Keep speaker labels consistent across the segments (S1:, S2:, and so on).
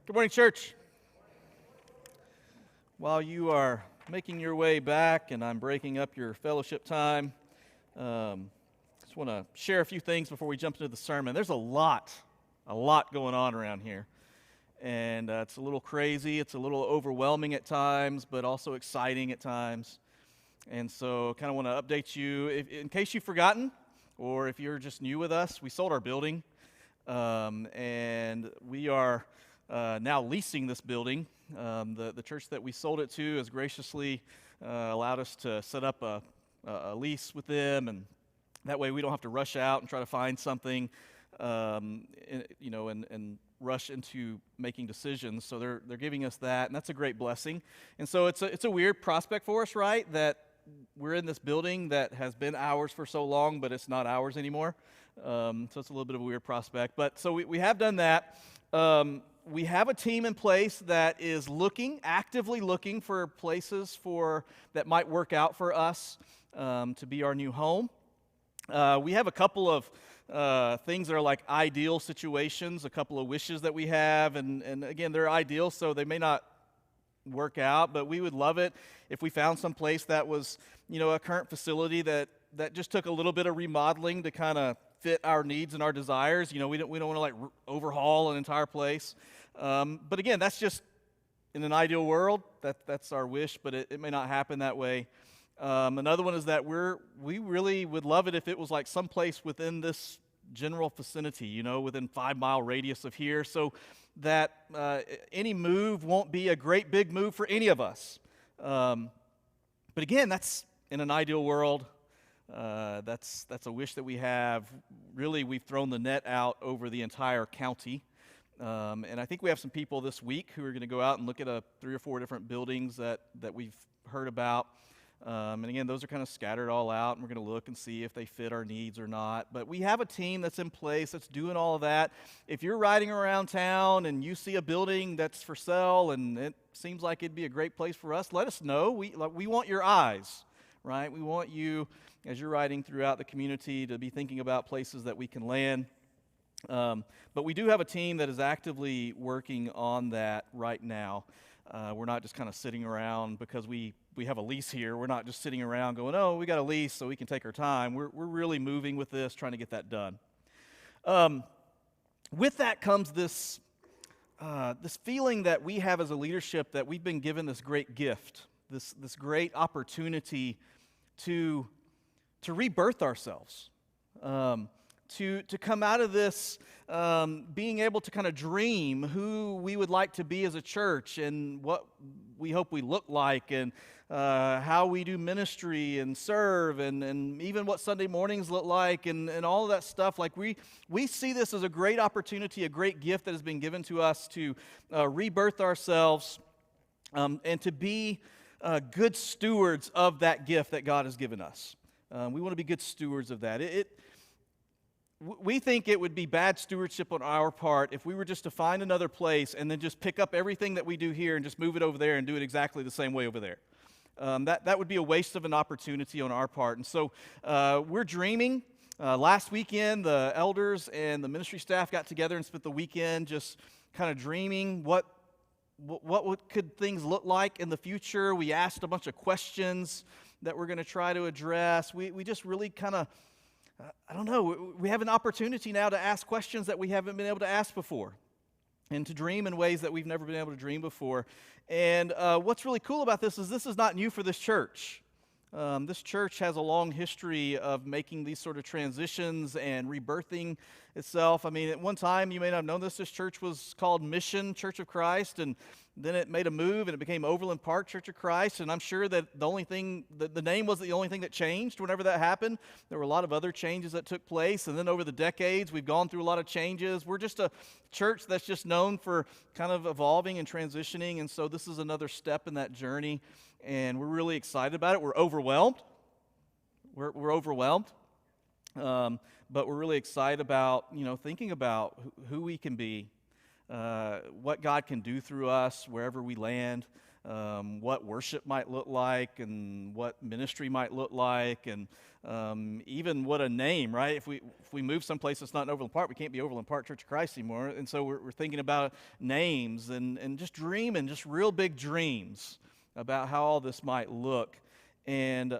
S1: Good morning, church. While you are making your way back and I'm breaking up your fellowship time, just want to share a few things before we jump into the sermon. There's a lot going on around here. And it's a little crazy, it's a little overwhelming at times, but also exciting at times. And so kind of want to update you. In case you've forgotten, or if you're just new with us, we sold our building, and we are now leasing this building. The church that we sold it to has graciously allowed us to set up a lease with them, and that way we don't have to rush out and try to find something, and rush into making decisions. So they're giving us that, and that's a great blessing. And so it's a weird prospect for us, right? That we're in this building that has been ours for so long, but it's not ours anymore. So it's a little bit of a weird prospect. But so we have done that. We have a team in place that is actively looking for places that might work out for us to be our new home. We have a couple of things that are like ideal situations, a couple of wishes that we have, and again, they're ideal, so they may not work out, but we would love it if we found some place that was, a current facility that just took a little bit of remodeling to kind of fit our needs and our desires. We don't want to overhaul an entire place. But again, that's just in an ideal world. That's our wish, but it may not happen that way. Another one is that we really would love it if it was like someplace within this general vicinity, within 5-mile radius of here, so that any move won't be a great big move for any of us. But again, that's in an ideal world. That's a wish that we have. Really, we've thrown the net out over the entire county. And I think we have some people this week who are going to go out and look at 3 or 4 different buildings that we've heard about. And again, those are kind of scattered all out, and we're going to look and see if they fit our needs or not. But we have a team that's in place that's doing all of that. If you're riding around town and you see a building that's for sale and it seems like it'd be a great place for us, let us know. We want your eyes, right? We want you, as you're riding throughout the community, to be thinking about places that we can land. But we do have a team that is actively working on that right now. We're not just kind of sitting around because we have a lease here. We're not just sitting around going, oh, we got a lease so we can take our time. We're really moving with this, trying to get that done. With that comes this feeling that we have as a leadership that we've been given this great gift, this great opportunity to rebirth ourselves. To come out of this being able to kind of dream who we would like to be as a church and what we hope we look like and how we do ministry and serve and even what Sunday mornings look like and all of that stuff. Like we see this as a great opportunity, a great gift that has been given to us to rebirth ourselves and to be good stewards of that gift that God has given us. We want to be good stewards of that. We think it would be bad stewardship on our part if we were just to find another place and then just pick up everything that we do here and just move it over there and do it exactly the same way over there. That would be a waste of an opportunity on our part. And so we're dreaming. Last weekend, the elders and the ministry staff got together and spent the weekend just kind of dreaming what could things look like in the future. We asked a bunch of questions that we're going to try to address. We just really kind of I don't know, we have an opportunity now to ask questions that we haven't been able to ask before and to dream in ways that we've never been able to dream before. And what's really cool about this is not new for this church. This church has a long history of making these sort of transitions and rebirthing itself. I mean, at one time, you may not have known this church was called Mission Church of Christ, and then it made a move and it became Overland Park Church of Christ, and I'm sure that the name wasn't the only thing that changed whenever that happened. There were a lot of other changes that took place, and then over the decades, we've gone through a lot of changes. We're just a church that's just known for kind of evolving and transitioning, and so this is another step in that journey, and we're really excited about it. We're overwhelmed. We're overwhelmed, but we're really excited about, thinking about who we can be, what God can do through us wherever we land. what worship might look like and what ministry might look like, and even what a name, right? If we move someplace that's not in Overland Park, we can't be Overland Park Church of Christ anymore. And so we're thinking about names and just dreaming, just real big dreams about how all this might look. And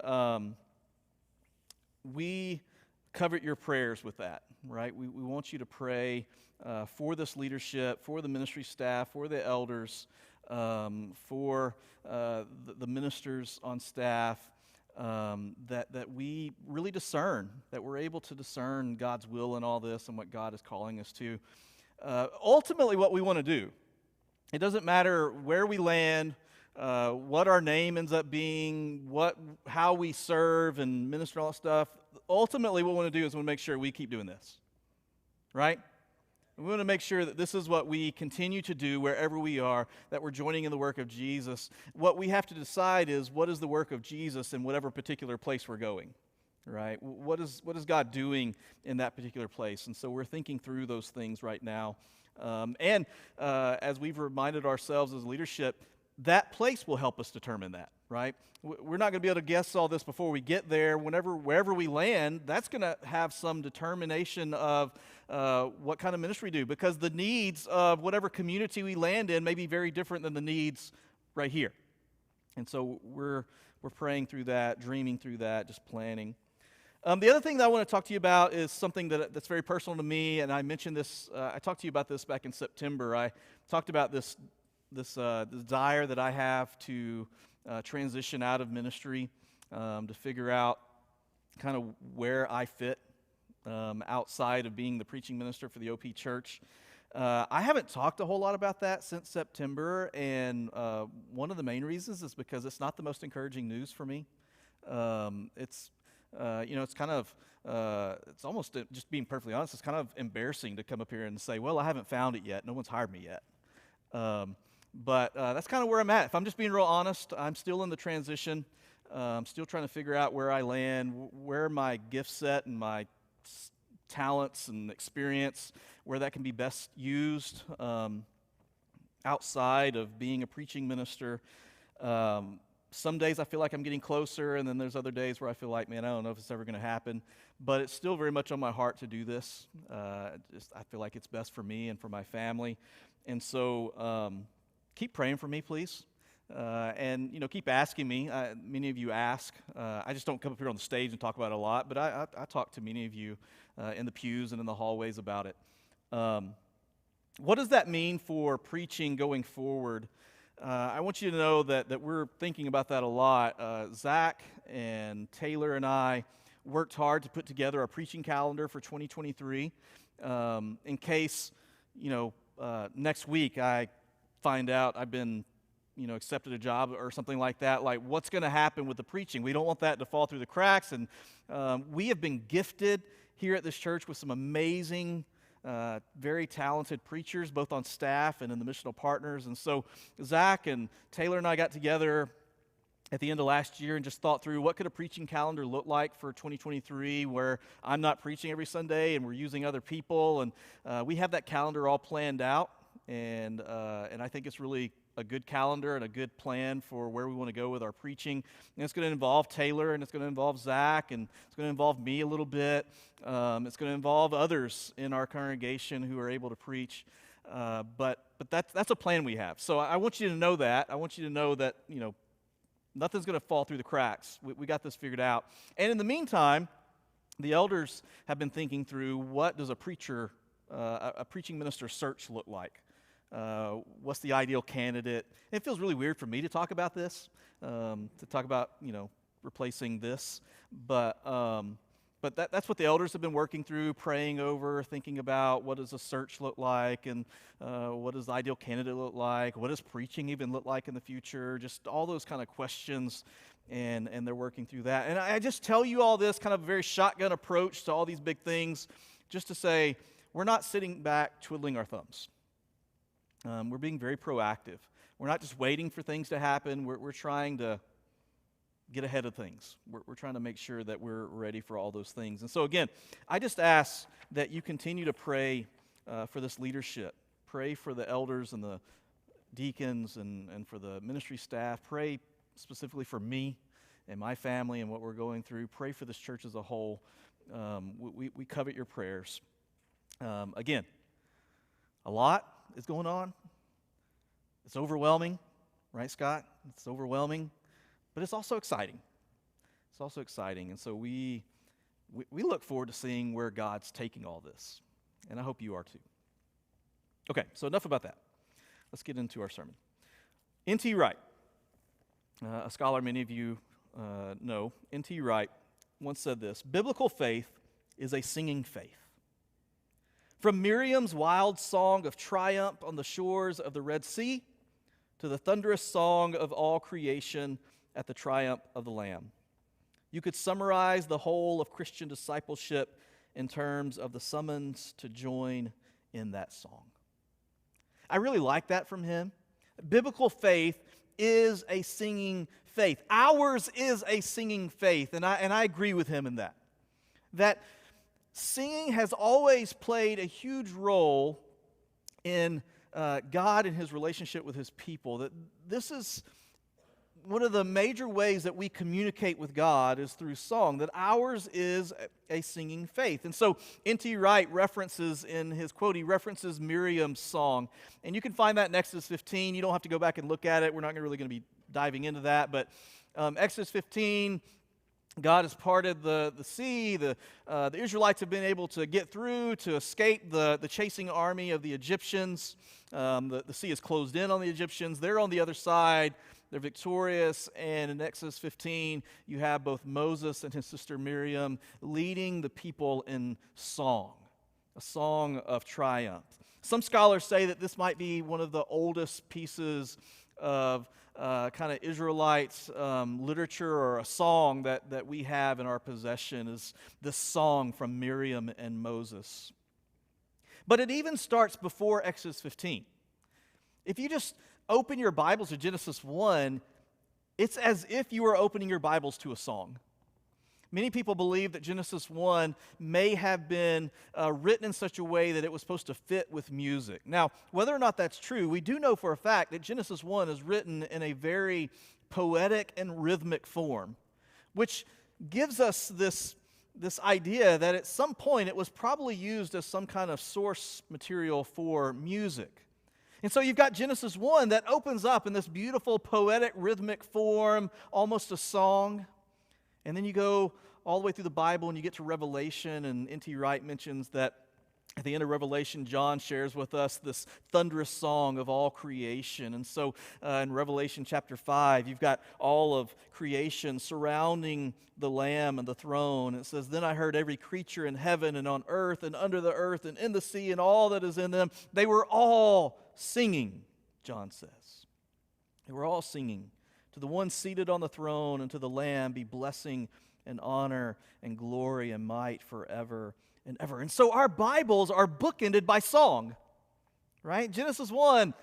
S1: we covet your prayers with that, right? We want you to pray for this leadership, for the ministry staff, for the elders, for the ministers on staff, that we really discern, that we're able to discern God's will in all this and what God is calling us to. Ultimately, what we want to do, it doesn't matter where we land, what our name ends up being, how we serve and minister all that stuff. Ultimately, what we want to do is we want to make sure we keep doing this, right? We want to make sure that this is what we continue to do wherever we are, that we're joining in the work of Jesus. What we have to decide is, what is the work of Jesus in whatever particular place we're going, right? What is God doing in that particular place? And so we're thinking through those things right now. As we've reminded ourselves as leadership, that place will help us determine that, right? We're not going to be able to guess all this before we get there. Wherever we land, that's going to have some determination of what kind of ministry we do, because the needs of whatever community we land in may be very different than the needs right here. And so we're praying through that, dreaming through that, just planning. The other thing that I want to talk to you about is something that's very personal to me, and I mentioned this. I talked to you about this back in September. I talked about this desire that I have to transition out of ministry, to figure out kind of where I fit outside of being the preaching minister for the OP Church. I haven't talked a whole lot about that since September, and one of the main reasons is because it's not the most encouraging news for me. It's kind of, it's almost, just being perfectly honest, it's kind of embarrassing to come up here and say, well, I haven't found it yet. No one's hired me yet. But that's kind of where I'm at. If I'm just being real honest, I'm still in the transition. I'm still trying to figure out where I land, where my gift set and my talents and experience, where that can be best used outside of being a preaching minister. Some days I feel like I'm getting closer, and then there's other days where I feel like, man, I don't know if it's ever going to happen. But it's still very much on my heart to do this. I feel like it's best for me and for my family. And so keep praying for me, please. And keep asking me. Many of you ask. I just don't come up here on the stage and talk about it a lot, but I talk to many of you in the pews and in the hallways about it. What does that mean for preaching going forward? I want you to know that we're thinking about that a lot. Zach and Taylor and I worked hard to put together a preaching calendar for 2023. In case, next week I find out I've been, accepted a job or something like that, like what's going to happen with the preaching? We don't want that to fall through the cracks. And we have been gifted here at this church with some amazing, very talented preachers, both on staff and in the missional partners. And so Zach and Taylor and I got together at the end of last year and just thought through what could a preaching calendar look like for 2023, where I'm not preaching every Sunday and we're using other people. And we have that calendar all planned out. And I think it's really a good calendar and a good plan for where we want to go with our preaching. And it's going to involve Taylor, and it's going to involve Zach, and it's going to involve me a little bit. It's going to involve others in our congregation who are able to preach. But that's a plan we have. So I want you to know that. I want you to know that, nothing's going to fall through the cracks. We got this figured out. And in the meantime, the elders have been thinking through, what does a preaching minister search look like? What's the ideal candidate? It feels really weird for me to talk about this, to talk about, replacing this. But that's what the elders have been working through, praying over, thinking about what does a search look like, and what does the ideal candidate look like? What does preaching even look like in the future? Just all those kind of questions, and they're working through that. And I just tell you all this kind of very shotgun approach to all these big things, just to say we're not sitting back twiddling our thumbs. We're being very proactive. We're not just waiting for things to happen. We're trying to get ahead of things. We're trying to make sure that we're ready for all those things. And so again, I just ask that you continue to pray for this leadership. Pray for the elders and the deacons and for the ministry staff. Pray specifically for me and my family and what we're going through. Pray for this church as a whole. We covet your prayers. Again, a lot is going on. It's overwhelming, right, Scott? It's overwhelming, but it's also exciting. It's also exciting, and so we look forward to seeing where God's taking all this, and I hope you are too. Okay, so enough about that. Let's get into our sermon. N.T. Wright, a scholar many of you know, N.T. Wright once said this: biblical faith is a singing faith. From Miriam's wild song of triumph on the shores of the Red Sea to the thunderous song of all creation at the triumph of the Lamb. You could summarize the whole of Christian discipleship in terms of the summons to join in that song. I really like that from him. Biblical faith is a singing faith. Ours is a singing faith, and I agree with him in that. That singing has always played a huge role in God and his relationship with his people. That this is one of the major ways that we communicate with God is through song, that ours is a singing faith. And so N.T. Wright references in his quote, he references Miriam's song. And you can find that in Exodus 15. You don't have to go back and look at it. We're not really going to be diving into that. But Exodus 15, God has parted the sea. The Israelites have been able to get through, to escape the chasing army of the Egyptians. The sea is closed in on the Egyptians. They're on the other side. They're victorious, and in Exodus 15, you have both Moses and his sister Miriam leading the people in song, a song of triumph. Some scholars say that this might be one of the oldest pieces of kind of Israelites literature or a song that we have in our possession is this song from Miriam and Moses. But it even starts before Exodus 15. If you just open your Bibles to Genesis 1, it's as if you were opening your Bibles to a song. Many people believe that Genesis 1 may have been written in such a way that it was supposed to fit with music. Now, whether or not that's true, we do know for a fact that Genesis 1 is written in a very poetic and rhythmic form, which gives us this idea that at some point it was probably used as some kind of source material for music. And so you've got Genesis 1 that opens up in this beautiful poetic rhythmic form, almost a song. And then you go all the way through the Bible and you get to Revelation, and N.T. Wright mentions that at the end of Revelation, John shares with us this thunderous song of all creation. And so in Revelation chapter 5, you've got all of creation surrounding the Lamb and the throne. It says, "Then I heard every creature in heaven and on earth and under the earth and in the sea and all that is in them. They were all singing," John says. They were all singing. "To the one seated on the throne and to the Lamb be blessing and honor and glory and might forever and ever." And so our Bibles are bookended by song, right? Genesis 1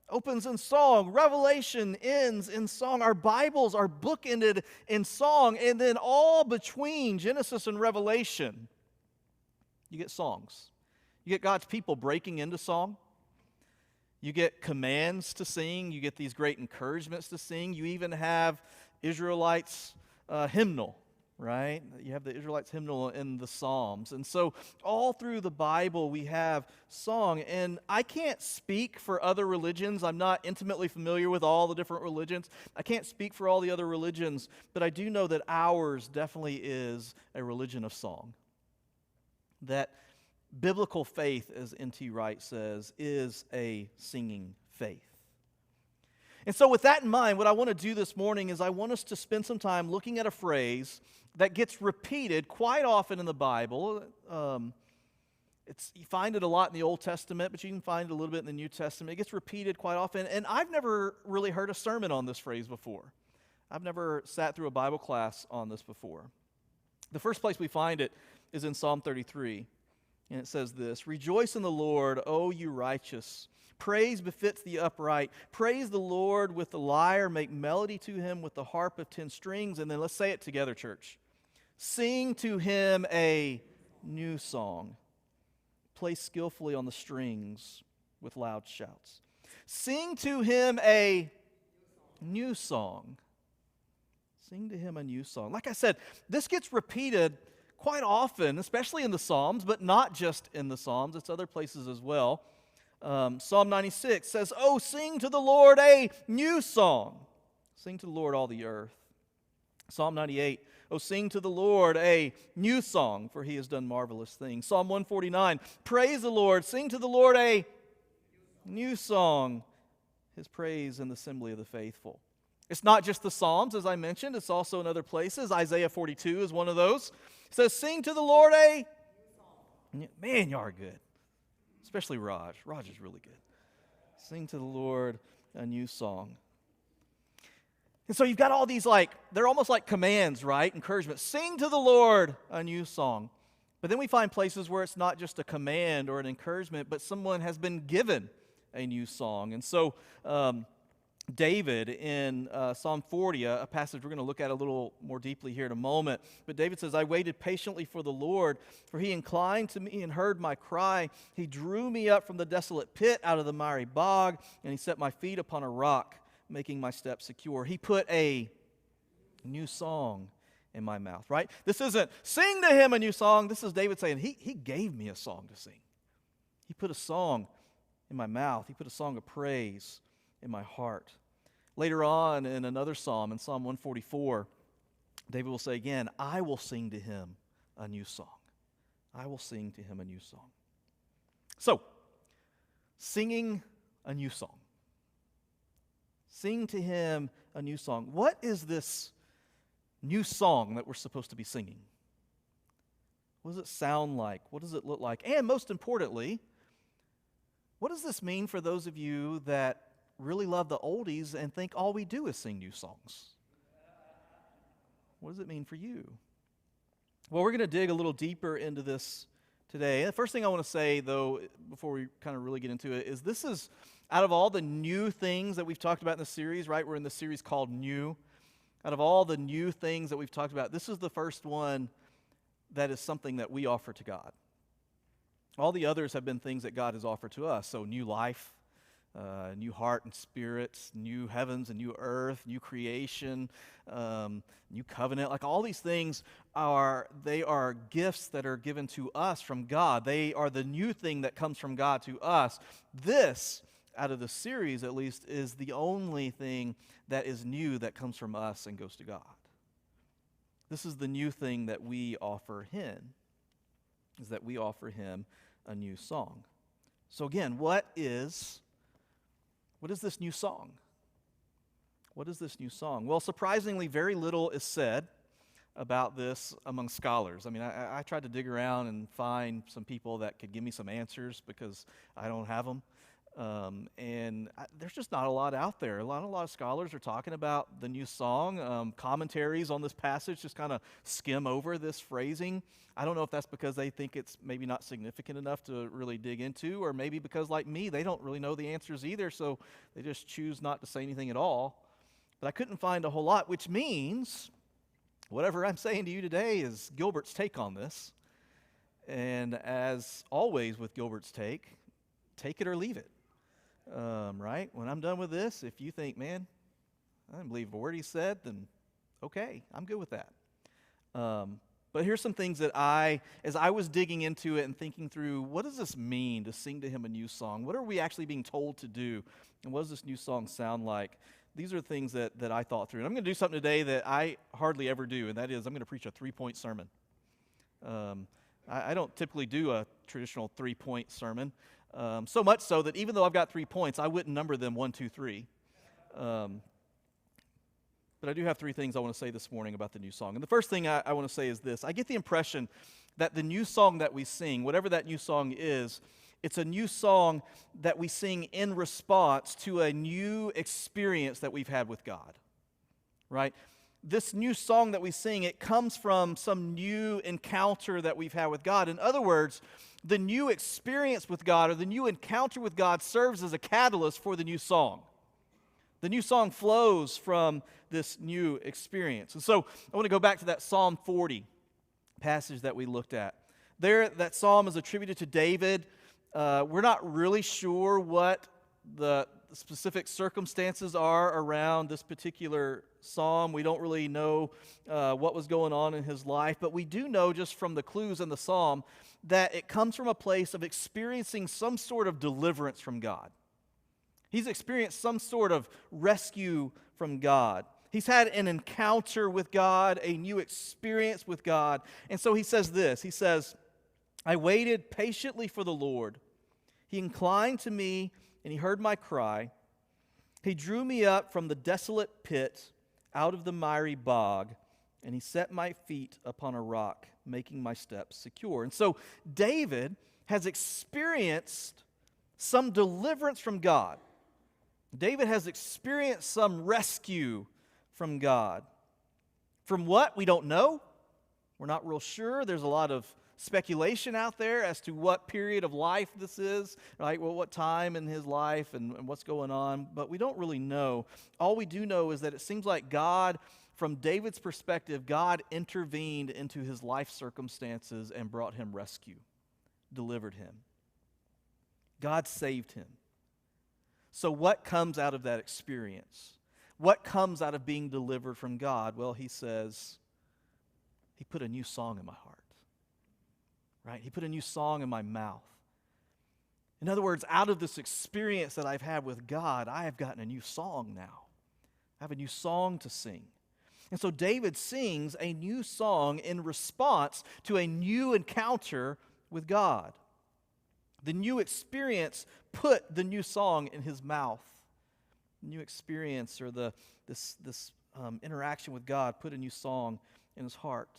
S1: opens in song. Revelation ends in song. Our Bibles are bookended in song. And then all between Genesis and Revelation, you get songs. You get God's people breaking into song. You get commands to sing. You get these great encouragements to sing. You even have Israelites' hymnal, right? You have the Israelites' hymnal in the Psalms. And so all through the Bible we have song. And I can't speak for other religions. I'm not intimately familiar with all the different religions. I can't speak for all the other religions, but I do know that ours definitely is a religion of song. That biblical faith, as N.T. Wright says, is a singing faith. And so with that in mind, what I want to do this morning is I want us to spend some time looking at a phrase that gets repeated quite often in the Bible. You find it a lot in the Old Testament, but you can find it a little bit in the New Testament. It gets repeated quite often, and I've never really heard a sermon on this phrase before. I've never sat through a Bible class on this before. The first place we find it is in Psalm 33. And it says this: "Rejoice in the Lord, O you righteous. Praise befits the upright. Praise the Lord with the lyre. Make melody to him with the harp of 10 strings." And then let's say it together, church. "Sing to him a new song. Play skillfully on the strings with loud shouts." Sing to him a new song. Sing to him a new song. Like I said, this gets repeated quite often, especially in the Psalms, but not just in the Psalms. It's other places as well. Psalm 96 says, "Oh, sing to the Lord a new song. Sing to the Lord all the earth." Psalm 98, "Oh, sing to the Lord a new song, for he has done marvelous things." Psalm 149, "Praise the Lord. Sing to the Lord a new song, his praise in the assembly of the faithful." It's not just the Psalms, as I mentioned. It's also in other places. Isaiah 42 is one of those. It says, "Sing to the Lord a..." Man, you are good. Especially Raj. Raj is really good. Sing to the Lord a new song. And so you've got all these they're almost like commands, right? Encouragement. Sing to the Lord a new song. But then we find places where it's not just a command or an encouragement, but someone has been given a new song. And so David in Psalm 40, a passage we're going to look at a little more deeply here in a moment. But David says, "I waited patiently for the Lord, for he inclined to me and heard my cry. He drew me up from the desolate pit out of the miry bog, and he set my feet upon a rock, making my steps secure." He put a new song in my mouth, right? This isn't sing to him a new song. This is David saying, he gave me a song to sing. He put a song in my mouth. He put a song of praise in my heart. Later on in another psalm, in Psalm 144, David will say again, "I will sing to him a new song." I will sing to him a new song. So, singing a new song. Sing to him a new song. What is this new song that we're supposed to be singing? What does it sound like? What does it look like? And most importantly, what does this mean for those of you that really love the oldies and think all we do is sing new songs? What does it mean for you? Well, we're going to dig a little deeper into this today. And the first thing I want to say, though, before we kind of really get into it, is this is, out of all the new things that we've talked about in the series, right? We're in the series called New. Out of all the new things that we've talked about, this is the first one that is something that we offer to God. All the others have been things that God has offered to us. So new life, new heart and spirit, new heavens and new earth, new creation, new covenant. Like all these things are gifts that are given to us from God. They are the new thing that comes from God to us. This, out of the series at least, is the only thing that is new that comes from us and goes to God. This is the new thing that we offer him, is that we offer him a new song. So again, what is this new song? What is this new song? Well, surprisingly, very little is said about this among scholars. I mean, I tried to dig around and find some people that could give me some answers because I don't have them. There's just not a lot out there. A lot of scholars are talking about the new song. Commentaries on this passage just kind of skim over this phrasing. I don't know if that's because they think it's maybe not significant enough to really dig into, or maybe because, like me, they don't really know the answers either, so they just choose not to say anything at all. But I couldn't find a whole lot, which means whatever I'm saying to you today is Gilbert's take on this. And as always with Gilbert's take it or leave it. Right? When I'm done with this, if you think, man, I didn't believe a word he said, then okay, I'm good with that. But here's some things that as I was digging into it and thinking through, what does this mean to sing to him a new song? What are we actually being told to do? And what does this new song sound like? These are things that I thought through. And I'm going to do something today that I hardly ever do, and that is I'm going to preach a 3-point sermon. I don't typically do a traditional 3-point sermon. So much so that even though I've got 3 points, I wouldn't number them 1, 2, 3. But I do have 3 things I want to say this morning about the new song. And the first thing I want to say is this. I get the impression that the new song that we sing, whatever that new song is, it's a new song that we sing in response to a new experience that we've had with God, right? This new song that we sing, it comes from some new encounter that we've had with God. In other words, the new experience with God or the new encounter with God serves as a catalyst for the new song. The new song flows from this new experience. And so I want to go back to that Psalm 40 passage that we looked at. There, that psalm is attributed to David. We're not really sure what the the specific circumstances are around this particular psalm. We don't really know what was going on in his life, but we do know just from the clues in the psalm that it comes from a place of experiencing some sort of deliverance from God. He's experienced some sort of rescue from God. He's had an encounter with God, a new experience with God. And so he says this, he says, I waited patiently for the Lord. He inclined to me and he heard my cry. He drew me up from the desolate pit out of the miry bog, and he set my feet upon a rock, making my steps secure. And so David has experienced some deliverance from God. David has experienced some rescue from God. From what? We don't know. We're not real sure. There's a lot of speculation out there as to what period of life this is, right? Well, what time in his life and what's going on, but we don't really know. All we do know is that it seems like God, from David's perspective, God intervened into his life circumstances and brought him rescue, delivered him. God saved him. So what comes out of that experience? What comes out of being delivered from God? Well, he says, he put a new song in my heart. Right? He put a new song in my mouth. In other words, out of this experience that I've had with God, I have gotten a new song now. I have a new song to sing. And so David sings a new song in response to a new encounter with God. The new experience put the new song in his mouth. The new experience or this interaction with God put a new song in his heart.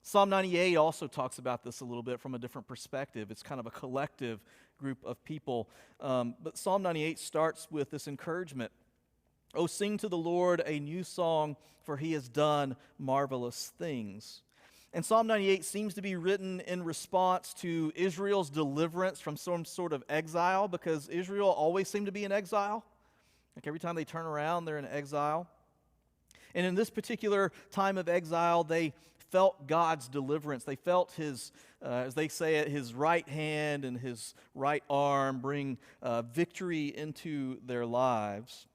S1: Psalm 98 also talks about this a little bit from a different perspective. It's kind of a collective group of people. But Psalm 98 starts with this encouragement. Oh, sing to the Lord a new song, for he has done marvelous things. And Psalm 98 seems to be written in response to Israel's deliverance from some sort of exile, because Israel always seemed to be in exile. Like every time they turn around, they're in exile. And in this particular time of exile, they felt God's deliverance. They felt his, as they say it, his right hand and his right arm bring victory into their lives.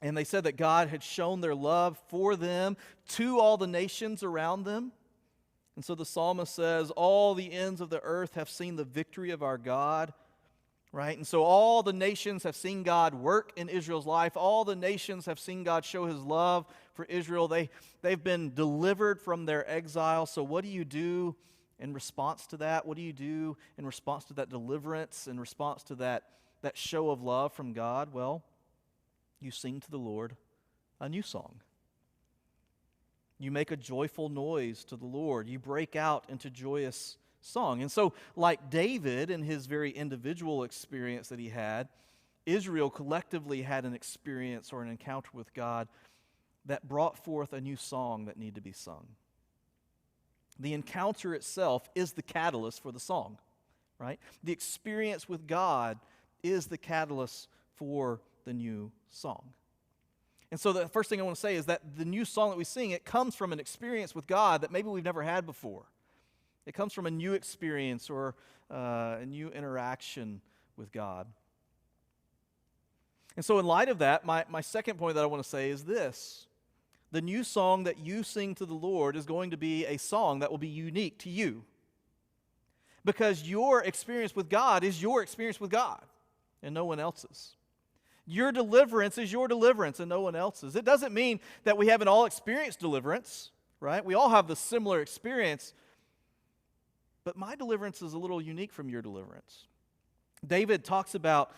S1: And they said that God had shown their love for them to all the nations around them. And so the psalmist says, all the ends of the earth have seen the victory of our God. Right? And so all the nations have seen God work in Israel's life. All the nations have seen God show his love for Israel. They've been delivered from their exile. So what do you do in response to that? What do you do in response to that deliverance, in response to that show of love from God? Well, you sing to the Lord a new song. You make a joyful noise to the Lord. You break out into joyous song. And so, like David in his very individual experience that he had, Israel collectively had an experience or an encounter with God that brought forth a new song that needed to be sung. The encounter itself is the catalyst for the song, right? The experience with God is the catalyst for the new song. And so the first thing I want to say is that the new song that we sing, it comes from an experience with God that maybe we've never had before. It comes from a new experience or a new interaction with God. And so in light of that, my second point that I want to say is this. The new song that you sing to the Lord is going to be a song that will be unique to you. Because your experience with God is your experience with God and no one else's. Your deliverance is your deliverance and no one else's. It doesn't mean that we haven't all experienced deliverance, right? We all have the similar experience. But my deliverance is a little unique from your deliverance. David talks about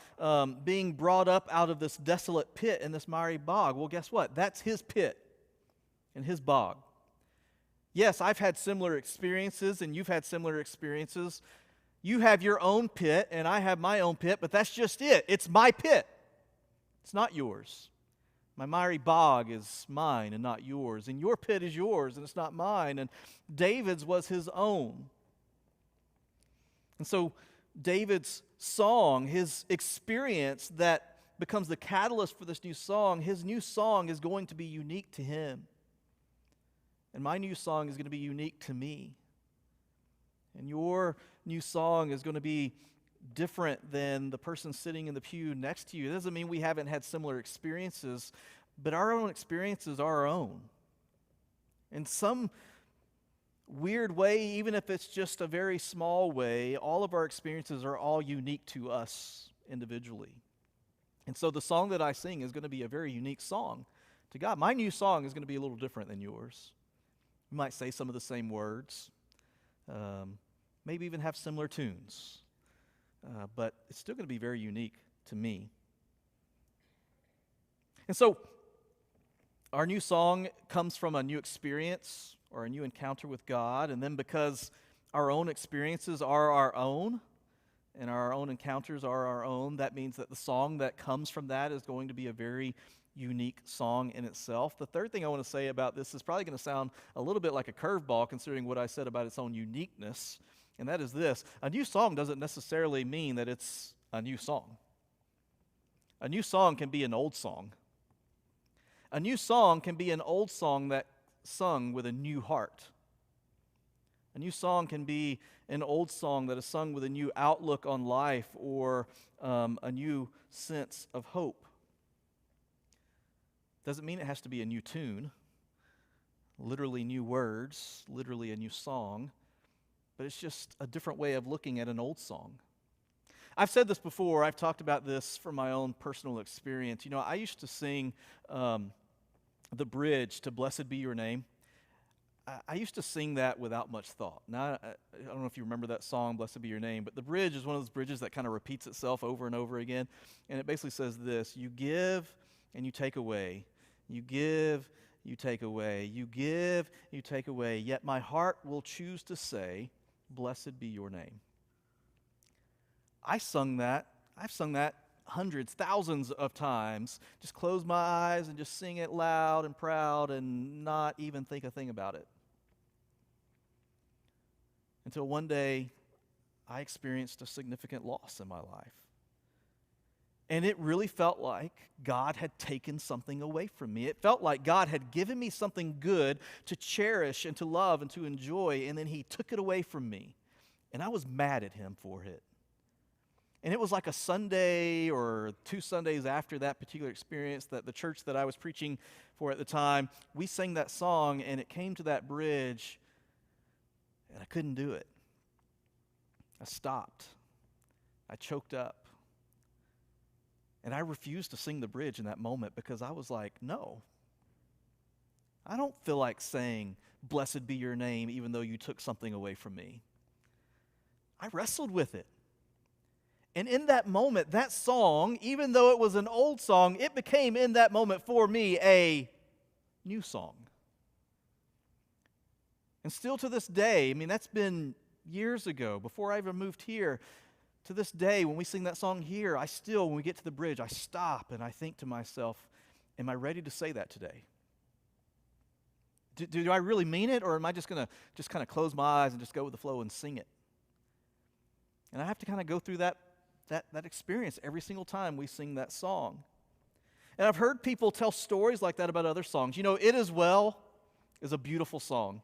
S1: being brought up out of this desolate pit in this miry bog. Well, guess what? That's his pit and his bog. Yes, I've had similar experiences and you've had similar experiences. You have your own pit and I have my own pit, but that's just it. It's my pit. It's not yours. My miry bog is mine and not yours. And your pit is yours and it's not mine. And David's was his own. And so David's song, his experience that becomes the catalyst for this new song, his new song is going to be unique to him. And my new song is going to be unique to me. And your new song is going to be different than the person sitting in the pew next to you. It doesn't mean we haven't had similar experiences, but our own experiences are our own. In some weird way, even if it's just a very small way, all of our experiences are all unique to us individually. And so the song that I sing is going to be a very unique song to God. My new song is going to be a little different than yours. We might say some of the same words, maybe even have similar tunes, but it's still going to be very unique to me. And so our new song comes from a new experience or a new encounter with God, and then because our own experiences are our own, and our own encounters are our own, that means that the song that comes from that is going to be a very unique song in itself. The third thing I want to say about this is probably going to sound a little bit like a curveball considering what I said about its own uniqueness, and that is this. A new song doesn't necessarily mean that it's a new song. A new song can be an old song. A new song can be an old song that sung with a new heart. A new song can be an old song that is sung with a new outlook on life or a new sense of hope. Doesn't mean it has to be a new tune, literally new words, literally a new song, but it's just a different way of looking at an old song. I've said this before, I've talked about this from my own personal experience. You know, I used to sing the bridge to Blessed Be Your Name. I used to sing that without much thought. Now, I don't know if you remember that song, Blessed Be Your Name, but the bridge is one of those bridges that kind of repeats itself over and over again, and it basically says this: you give and you take away. You give, you take away. You give, you take away. Yet my heart will choose to say, Blessed be your name. I've sung that hundreds, thousands of times. Just close my eyes and just sing it loud and proud and not even think a thing about it. Until one day, I experienced a significant loss in my life. And it really felt like God had taken something away from me. It felt like God had given me something good to cherish and to love and to enjoy, and then He took it away from me. And I was mad at Him for it. And it was like a Sunday or 2 Sundays after that particular experience that the church that I was preaching for at the time, we sang that song, and it came to that bridge, and I couldn't do it. I stopped. I choked up. And I refused to sing the bridge in that moment because I was like, no. I don't feel like saying, Blessed be your name, even though you took something away from me. I wrestled with it. And in that moment, that song, even though it was an old song, it became in that moment for me a new song. And still to this day, I mean, that's been years ago, before I even moved here. To this day, when we sing that song here, when we get to the bridge, I stop and I think to myself, am I ready to say that today? Do I really mean it, or am I just going to just kind of close my eyes and just go with the flow and sing it? And I have to kind of go through that experience every single time we sing that song. And I've heard people tell stories like that about other songs. You know, It Is Well is a beautiful song.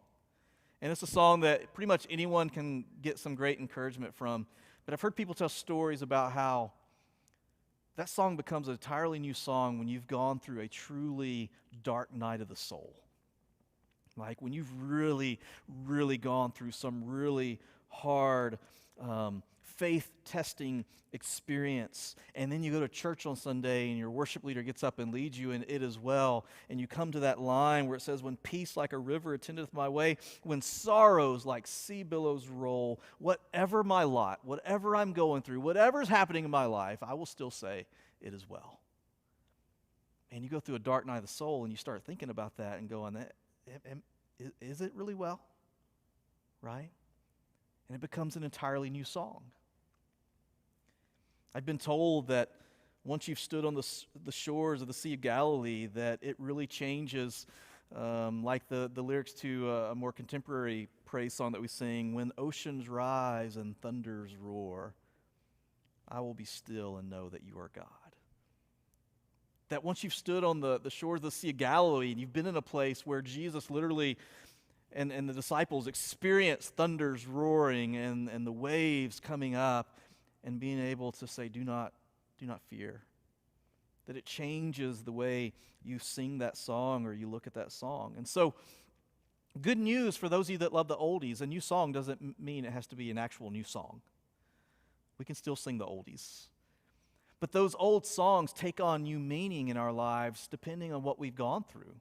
S1: And it's a song that pretty much anyone can get some great encouragement from. But I've heard people tell stories about how that song becomes an entirely new song when you've gone through a truly dark night of the soul. Like when you've really, really gone through some really hard faith-testing experience, and then you go to church on Sunday and your worship leader gets up and leads you in It Is Well, and you come to that line where it says, when peace like a river attendeth my way, when sorrows like sea billows roll, whatever my lot, whatever I'm going through, whatever's happening in my life, I will still say, it is well. And you go through a dark night of the soul and you start thinking about that and going, is it really well? Right? And it becomes an entirely new song. I've been told that once you've stood on the shores of the Sea of Galilee, that it really changes, like the lyrics to a more contemporary praise song that we sing, when oceans rise and thunders roar, I will be still and know that you are God. That once you've stood on the shores of the Sea of Galilee and you've been in a place where Jesus literally and the disciples experienced thunders roaring and the waves coming up, and being able to say, do not fear. That it changes the way you sing that song or you look at that song. And so, good news for those of you that love the oldies. A new song doesn't mean it has to be an actual new song. We can still sing the oldies. But those old songs take on new meaning in our lives depending on what we've gone through,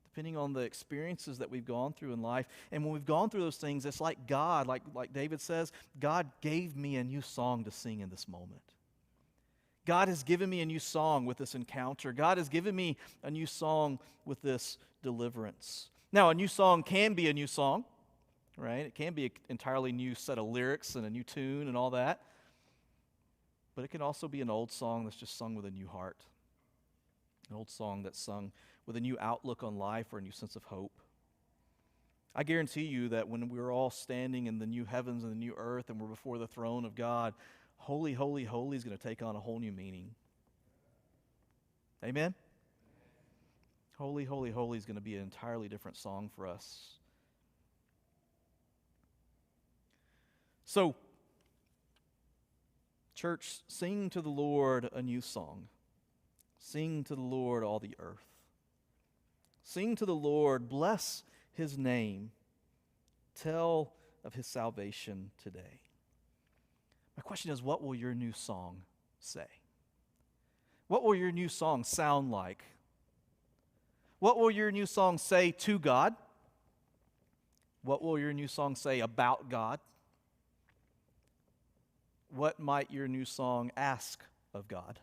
S1: depending on the experiences that we've gone through in life. And when we've gone through those things, it's like God, like David says, God gave me a new song to sing in this moment. God has given me a new song with this encounter. God has given me a new song with this deliverance. Now, a new song can be a new song, right? It can be an entirely new set of lyrics and a new tune and all that. But it can also be an old song that's just sung with a new heart. An old song that's sung with a new outlook on life or a new sense of hope. I guarantee you that when we're all standing in the new heavens and the new earth and we're before the throne of God, holy, holy, holy is going to take on a whole new meaning. Amen? Holy, holy, holy is going to be an entirely different song for us. So, church, sing to the Lord a new song. Sing to the Lord all the earth. Sing to the Lord, bless his name. Tell of his salvation today. My question is, what will your new song say? What will your new song sound like? What will your new song say to God? What will your new song say about God? What might your new song ask of God?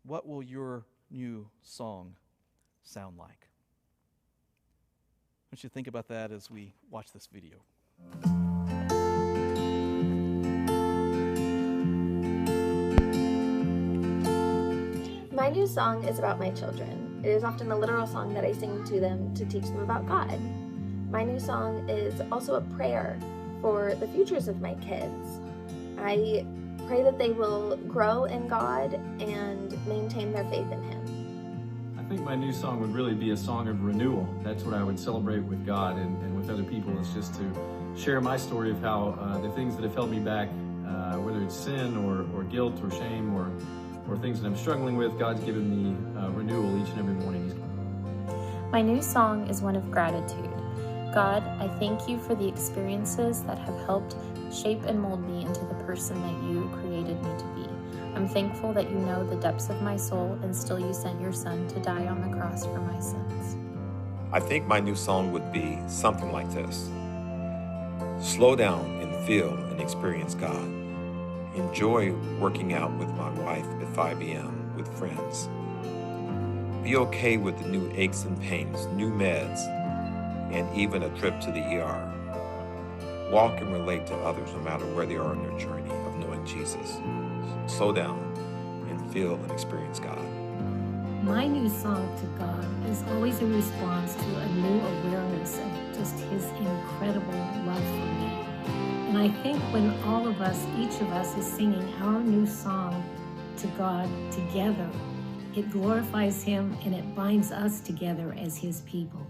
S1: What will your new song sound like? I want you to think about that as we watch this video.
S2: My new song is about my children. It is often the literal song that I sing to them to teach them about God. My new song is also a prayer for the futures of my kids. I pray that they will grow in God and maintain their faith in Him.
S3: I think my new song would really be a song of renewal. That's what I would celebrate with God and with other people, is just to share my story of how the things that have held me back, whether it's sin or guilt or shame or things that I'm struggling with, God's given me renewal each and every morning.
S4: My new song is one of gratitude. God, I thank you for the experiences that have helped shape and mold me into the person that you created me to be. I'm thankful that you know the depths of my soul and still you sent your son to die on the cross for my sins.
S5: I think my new song would be something like this. Slow down and feel and experience God. Enjoy working out with my wife at 5 a.m. with friends. Be okay with the new aches and pains, new meds, and even a trip to the ER. Walk and relate to others no matter where they are on their journey of knowing Jesus. Slow down and feel and experience God.
S6: My new song to God is always a response to a new awareness of just his incredible love for me. And I think when all of us, each of us, is singing our new song to God together, it glorifies him and it binds us together as his people.